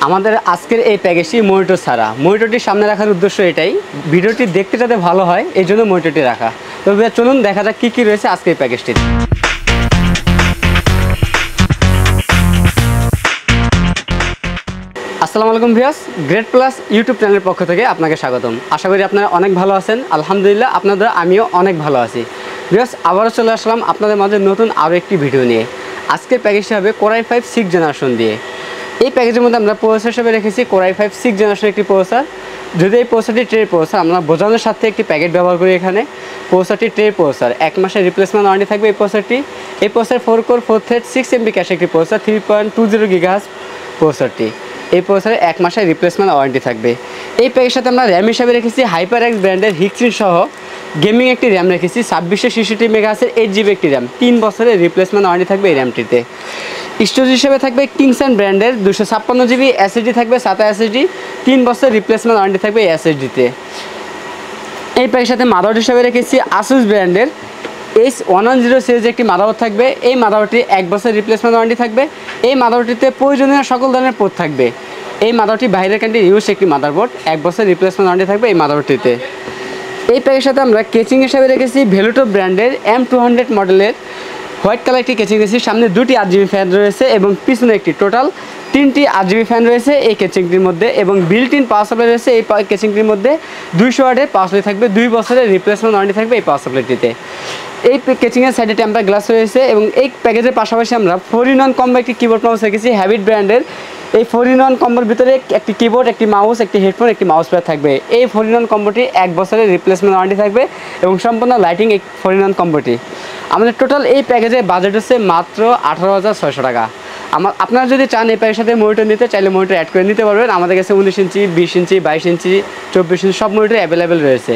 আমাদের আজকের এই প্যাকেজটি মনিটর ছাড়া। মনিটরটি সামনে রাখার উদ্দেশ্য এটাই, ভিডিওটি দেখতে যাতে ভালো হয় এই জন্য মনিটরটি রাখা। তবে চলুন দেখা যাক কী কী রয়েছে আজকের এই প্যাকেজটিতে। আসসালামু আলাইকুম ভিউয়ার্স, গ্রেট প্লাস ইউটিউব চ্যানেলের পক্ষ থেকে আপনাকে স্বাগতম। আশা করি আপনারা অনেক ভালো আছেন। আলহামদুলিল্লাহ আপনাদের আমিও অনেক ভালো আছি। ভিউয়ার্স, আবারও চলে আসলাম আপনাদের মাঝে নতুন আরও একটি ভিডিও নিয়ে। আজকের প্যাকেজটি হবে Core i5 6th জেনারেশন দিয়ে। এই প্যাকেজের মধ্যে আমরা প্রসেসর হিসেবে রেখেছি Core i5 6th জেনারেশন একটি প্রসেসর। যদি এই প্রসেসরটি ট্রে প্রসেসর, আমরা বোঝানোর সাথে একটি প্যাকেট ব্যবহার করি। এখানে প্রসেসরটি ট্রে প্রসেসর, 1 মাসের রিপ্লেসমেন্ট ওয়ারেন্টি থাকবে এই প্রসেসরটি। এই প্রসেসর 4 কোর 4 থ্রেড 6 MB ক্যাশে একটি প্রসেসর, 3.20 GHz প্রসেসরটি। এই প্রসেসরে 1 মাসের রিপ্লেসমেন্ট ওয়ারেন্টি থাকবে। এই প্যাকের সাথে আমরা র্যাম হিসাবে রেখেছি HyperX ব্র্যান্ডের হিক্সিন সহ গেমিং একটি র্যাম রেখেছি, 2666 মেগাহার্জের 8GB একটি র্যাম, 3 বছরের রিপ্লেসমেন্ট ওয়ারেন্টি থাকবে এই র্যামটিতে। স্টোরেজ হিসেবে থাকবে কিংসন ব্র্যান্ডের 256GB, SSD থাকবে SATA SSD, 3 বছরের রিপ্লেসমেন্ট ওয়ারেন্টি থাকবে এই SSDতে। এই প্যাকের সাথে মাদারবোর্ড হিসাবে রেখেছি Asus ব্র্যান্ডের H110 সিরিজ একটি মাদারবোর্ড থাকবে। এই মাদারবোর্ডটি 1 বছর রিপ্লেসমেন্ট ওয়ারেন্টি থাকবে। এই মাদারবোর্ডটিতে প্রয়োজনীয় সকল ধরনের পোর্ট থাকবে। এই মাদারবোর্ডটি বাইরের কান্ট্রি ইউজ একটি মাদারবোর্ড, 1 বছর রিপ্লেসমেন্ট ওয়ারেন্টি থাকবে এই মাদারবোর্ডটিতে। এই প্যাকের সাথে আমরা কেচিং হিসাবে রেখেছি ভেলুটো ব্র্যান্ডের M200 মডেলের হোয়াইট কালার একটি কেচিং রেখেছি। সামনে 2টি RGB ফ্যান রয়েছে এবং পিছনে একটি, টোটাল 3টি RGB ফ্যান রয়েছে এই কেচিংটির মধ্যে, এবং বিল্ট ইন পাওয়ার সাপ্লাই রয়েছে এই কেচিংটির মধ্যে। 200 ওয়াটের পাওয়ার সাপ্লাই থাকবে, 2 বছরের রিপ্লেসমেন্ট ওয়ারেন্টি থাকবে এই পাওয়ার সাপ্লাইটিতে। এই কেচিংয়ের সাইডে টেম্পার গ্লাস রয়েছে এবং এই প্যাকেজের পাশাপাশি আমরা 4-in-1 কম্বো একটি কিবোর্ড মাউস রেখেছি হ্যাবিট ব্র্যান্ডের। এই 4-in-1 কম্বোর ভিতরে একটি কিবোর্ড, একটি মাউস, একটি হেডফোন, একটি মাউস প্যাড থাকবে। এই 4-in-1 কম্বোটি 1 বছরের রিপ্লেসমেন্ট ওয়ারেন্টি থাকবে এবং সম্পূর্ণ লাইটিং এই 4-in-1 কম্বোটি। আমাদের টোটাল এই প্যাকেজের বাজেট হচ্ছে মাত্র 18,600 টাকা। আপনারা যদি চান এই প্যাকের সাথে মনিটর নিতে, চাইলে মনিটর অ্যাড করে নিতে পারবেন। আমাদের কাছে 19 ইঞ্চি, 20 ইঞ্চি, 22 ইঞ্চি, 24 ইঞ্চি সব মনিটর অ্যাভেলেবেল রয়েছে।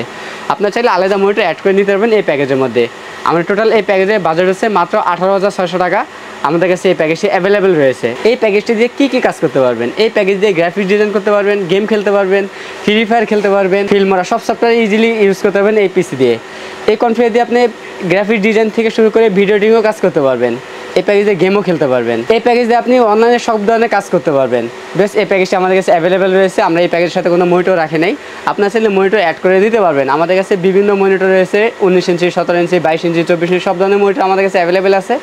আপনারা চাইলে আলাদা মনিটর অ্যাড করে নিতে পারবেন এই প্যাকেজের মধ্যে। আমাদের টোটাল এই প্যাকেজের বাজেট হচ্ছে মাত্র 18,600 টাকা। আমাদের কাছে এই প্যাকেজটি অ্যাভেলেবেল রয়েছে। এই প্যাকেজটি দিয়ে কী কী কাজ করতে পারবেন? এই প্যাকেজ দিয়ে গ্রাফিক্স ডিজাইন করতে পারবেন, গেম খেলতে পারবেন, ফ্রি ফায়ার খেলতে পারবেন, ফিল্মরা সব সফটওয়্যার ইজিলি ইউজ করতে পারবেন এই পিসি দিয়ে। এই কনফিগার দিয়ে আপনি গ্রাফিক্স ডিজাইন থেকে শুরু করে ভিডিও এডিটিংও কাজ করতে পারবেন। এই প্যাকেজে গেমও খেলতে পারবেন। এই প্যাকেজ দিয়ে আপনি অনলাইনে সব ধরনের কাজ করতে পারবেন। বেশ, এই প্যাকেজটি আমাদের কাছে অ্যাভেলেবেল রয়েছে। আমরা এই প্যাকেজের সাথে কোনো মনিটর রাখি নাই, আপনার চাইলে মনিটর অ্যাড করে দিতে পারবেন। আমাদের কাছে বিভিন্ন মনিটর রয়েছে, 19 ইঞ্চি, 17 ইঞ্চি, 22 ইঞ্চি, 24 ইঞ্চি সব ধরনের মনিটর আমাদের কাছে অ্যাভেলেবেল আছে।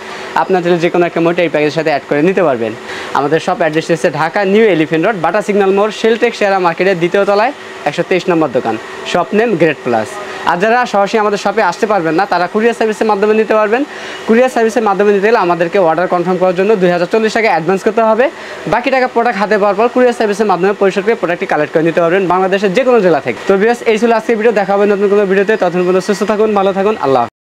আপনার চাইলে যে কোনো একটা মনিটর এই প্যাকেজের সাথে অ্যাড করে নিতে পারবেন। আমাদের সব অ্যাড্রেস হচ্ছে ঢাকা নিউ এলিফ্যান্ট রোড, বাটা সিগন্যাল মোড়, শেলটেক শেয়ারা মার্কেটের 2য় তলায় 123 নম্বর দোকান, শপ নেম গ্রেট প্লাস। আর যারা সরাসরি আমাদের শপে আসতে পারবেন না, তারা কুরিয়ার সার্ভিসের মাধ্যমে নিতে পারবেন। কুরিয়ার সার্ভিসের মাধ্যমে নিতে গেলে আমাদেরকে অর্ডার কনফার্ম করার জন্য 2040 টাকা অ্যাডভান্স করতে হবে। বাকি টাকা প্রোডাক্ট হাতে পাওয়ার পর কুরিয়ার সার্ভিসের মাধ্যমে পরিশোধ করে প্রোডাক্টটি কালেক্ট করে নিতে পারবেন বাংলাদেশের যে কোনো জেলা থেকে। তো ভিউয়ার্স, এই ছিল আজকের ভিডিও। দেখা হবে নতুন কোনো ভিডিওতে। ততক্ষণ পর্যন্ত সুস্থ থাকুন, ভালো থাকুন, আল্লাহ।